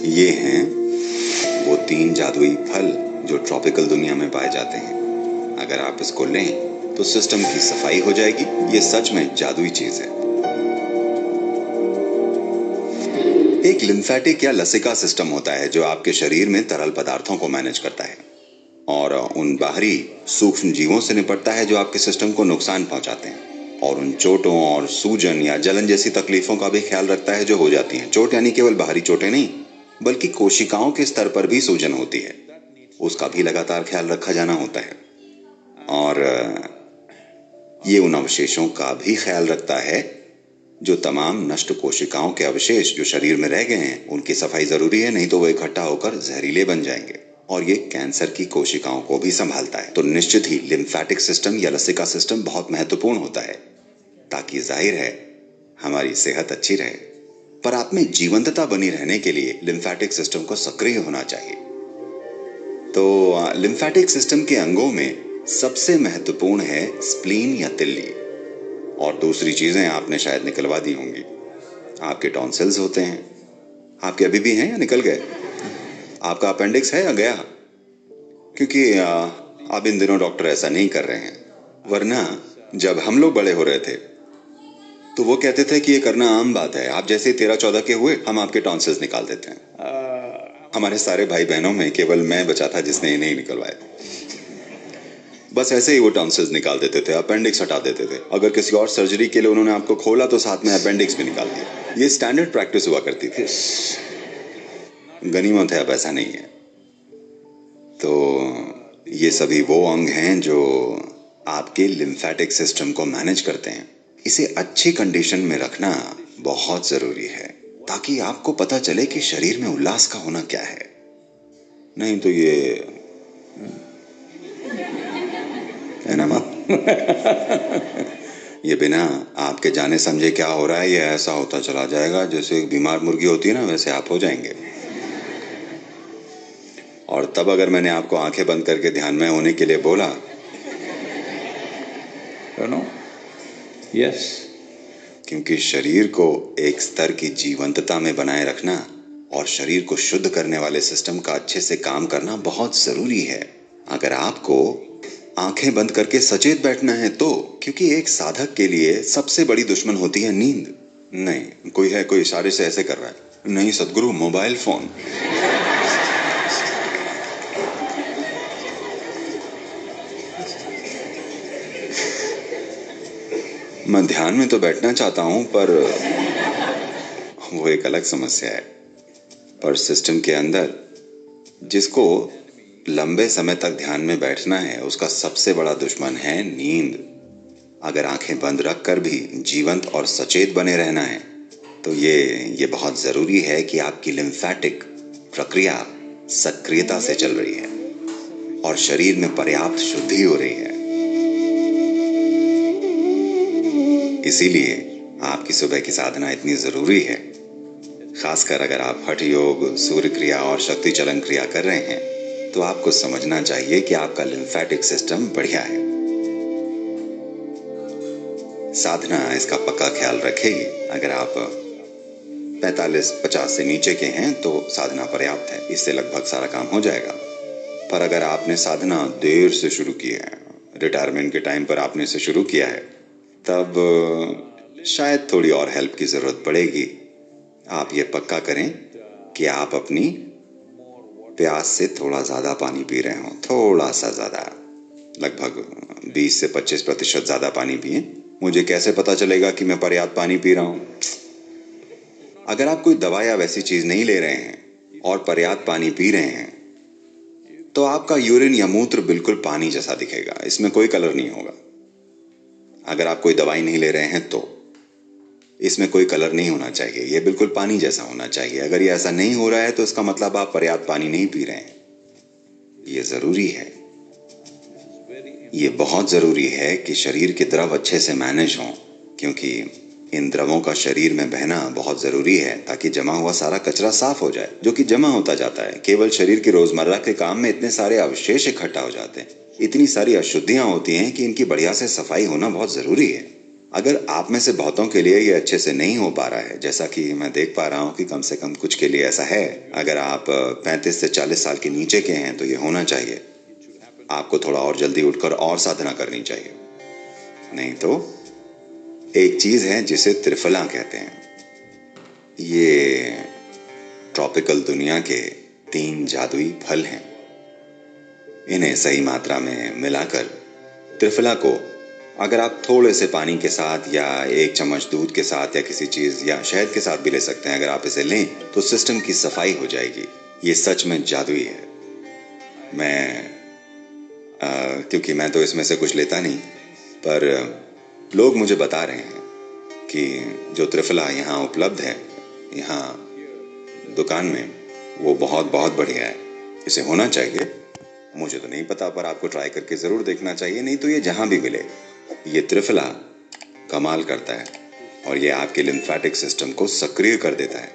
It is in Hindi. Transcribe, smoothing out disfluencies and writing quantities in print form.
ये हैं वो 3 जादुई फल जो ट्रॉपिकल दुनिया में पाए जाते हैं। अगर आप इसको लें तो सिस्टम की सफाई हो जाएगी। ये सच में जादुई चीज है। एक लिम्फेटिक या लसिका सिस्टम होता है जो आपके शरीर में तरल पदार्थों को मैनेज करता है और उन बाहरी सूक्ष्म जीवों से निपटता है जो आपके सिस्टम को नुकसान पहुंचाते हैं, और उन चोटों और सूजन या जलन जैसी तकलीफों का भी ख्याल रखता है जो हो जाती हैं। चोट यानी केवल बाहरी चोटें नहीं, बल्कि कोशिकाओं के स्तर पर भी सूजन होती है, उसका भी लगातार ख्याल रखा जाना होता है। और ये उन अवशेषों का भी ख्याल रखता है जो तमाम नष्ट कोशिकाओं के अवशेष जो शरीर में रह गए हैं, उनकी सफाई जरूरी है, नहीं तो वो इकट्ठा होकर जहरीले बन जाएंगे। और ये कैंसर की कोशिकाओं को भी संभालता है। तो निश्चित ही लिम्फेटिक सिस्टम या लसिका सिस्टम बहुत महत्वपूर्ण होता है, ताकि जाहिर है हमारी सेहत अच्छी रहे। पर आप में जीवंतता बनी रहने के लिए लिम्फेटिक सिस्टम को सक्रिय होना चाहिए। तो लिम्फेटिक सिस्टम के अंगों में सबसे महत्वपूर्ण है स्प्लीन या तिल्ली, और दूसरी चीजें आपने शायद निकलवा दी होंगी। आपके टॉन्सिल्स होते हैं। आपके अभी भी हैं या निकल गए? आपका अपेंडिक्स है या गया? क्योंकि अब इन दिनों डॉक्टर ऐसा नहीं कर रहे हैं, वरना जब हम लोग बड़े हो रहे थे तो वो कहते थे कि ये करना आम बात है। आप जैसे 13-14 के हुए, हम आपके टॉन्सिल्स निकाल देते हैं। हमारे सारे भाई बहनों में केवल मैं बचा था जिसने इन्हें निकलवाए थे। बस ऐसे ही वो टॉन्सिल्स निकाल देते थे, अपेंडिक्स हटा देते थे। अगर किसी और सर्जरी के लिए उन्होंने आपको खोला तो साथ में अपेंडिक्स भी निकाल दिया। ये स्टैंडर्ड प्रैक्टिस हुआ करती थी। गनीमत है अब ऐसा नहीं है। तो ये सभी वो अंग हैं जो आपके लिम्फेटिक सिस्टम को मैनेज करते हैं। इसे अच्छी कंडीशन में रखना बहुत जरूरी है, ताकि आपको पता चले कि शरीर में उल्लास का होना क्या है। नहीं तो ये है ना बात। ये बिना आपके जाने समझे क्या हो रहा है, ये ऐसा होता चला जाएगा जैसे एक बीमार मुर्गी होती है ना, वैसे आप हो जाएंगे। और तब अगर मैंने आपको आंखें बंद करके ध्यान में होने के लिए बोला, यस, क्योंकि शरीर को एक स्तर की जीवंतता में बनाए रखना और शरीर को शुद्ध करने वाले सिस्टम का अच्छे से काम करना बहुत जरूरी है। अगर आपको आंखें बंद करके सचेत बैठना है तो, क्योंकि एक साधक के लिए सबसे बड़ी दुश्मन होती है नींद। नहीं, कोई है, कोई इशारे से ऐसे कर रहा है। नहीं सदगुरु, मोबाइल फोन। मैं ध्यान में तो बैठना चाहता हूं, पर वो एक अलग समस्या है। पर सिस्टम के अंदर जिसको लंबे समय तक ध्यान में बैठना है, उसका सबसे बड़ा दुश्मन है नींद। अगर आंखें बंद रखकर भी जीवंत और सचेत बने रहना है तो ये बहुत जरूरी है कि आपकी लिम्फेटिक प्रक्रिया सक्रियता से चल रही है और शरीर में पर्याप्त शुद्धि हो रही है। इसीलिए आपकी सुबह की साधना इतनी जरूरी है। खासकर अगर आप हठ योग, सूर्य क्रिया और शक्ति चलन क्रिया कर रहे हैं तो आपको समझना चाहिए कि आपका लिम्फेटिक सिस्टम बढ़िया है। साधना इसका पक्का ख्याल रखेगी। अगर आप 45-50 से नीचे के हैं तो साधना पर्याप्त है, इससे लगभग सारा काम हो जाएगा। पर अगर आपने साधना देर से शुरू की है, रिटायरमेंट के टाइम पर आपने इसे शुरू किया है, तब शायद थोड़ी और हेल्प की जरूरत पड़ेगी। आप ये पक्का करें कि आप अपनी प्यास से थोड़ा ज्यादा पानी पी रहे हो, थोड़ा सा ज्यादा, लगभग 20 से 25% ज्यादा पानी पिए। मुझे कैसे पता चलेगा कि मैं पर्याप्त पानी पी रहा हूं? अगर आप कोई दवा या वैसी चीज नहीं ले रहे हैं और पर्याप्त पानी पी रहे हैं तो आपका यूरिन या मूत्र बिल्कुल पानी जैसा दिखेगा, इसमें कोई कलर नहीं होगा। अगर आप कोई दवाई नहीं ले रहे हैं तो इसमें कोई कलर नहीं होना चाहिए, यह बिल्कुल पानी जैसा होना चाहिए। अगर ये ऐसा नहीं हो रहा है तो इसका मतलब आप पर्याप्त पानी नहीं पी रहे हैं। ये जरूरी है, ये बहुत जरूरी है कि शरीर के द्रव अच्छे से मैनेज हों, क्योंकि इन द्रवों का शरीर में बहना बहुत जरूरी है ताकि जमा हुआ सारा कचरा साफ हो जाए, जो कि जमा होता जाता है। केवल शरीर की रोजमर्रा के काम में इतने सारे अवशेष इकट्ठा हो जाते हैं, इतनी सारी अशुद्धियां होती हैं कि इनकी बढ़िया से सफाई होना बहुत जरूरी है। अगर आप में से बहुतों के लिए ये अच्छे से नहीं हो पा रहा है, जैसा कि मैं देख पा रहा हूँ कि कम से कम कुछ के लिए ऐसा है, अगर आप 35 से 40 साल के नीचे के हैं तो ये होना चाहिए। आपको थोड़ा और जल्दी उठकर और साधना करनी चाहिए। नहीं तो एक चीज है जिसे त्रिफला कहते हैं। ये ट्रॉपिकल दुनिया के 3 जादुई फल हैं। इन्हें सही मात्रा में मिलाकर त्रिफला को अगर आप थोड़े से पानी के साथ या 1 चम्मच दूध के साथ या किसी चीज या शहद के साथ भी ले सकते हैं, अगर आप इसे लें तो सिस्टम की सफाई हो जाएगी। ये सच में जादुई है। मैं क्योंकि मैं तो इसमें से कुछ लेता नहीं, पर लोग मुझे बता रहे हैं कि जो त्रिफला यहाँ उपलब्ध है, यहाँ दुकान में, वो बहुत बहुत बढ़िया है। इसे होना चाहिए। मुझे तो नहीं पता, पर आपको ट्राई करके ज़रूर देखना चाहिए। नहीं तो ये जहाँ भी मिले, ये त्रिफला कमाल करता है और ये आपके लिम्फेटिक सिस्टम को सक्रिय कर देता है।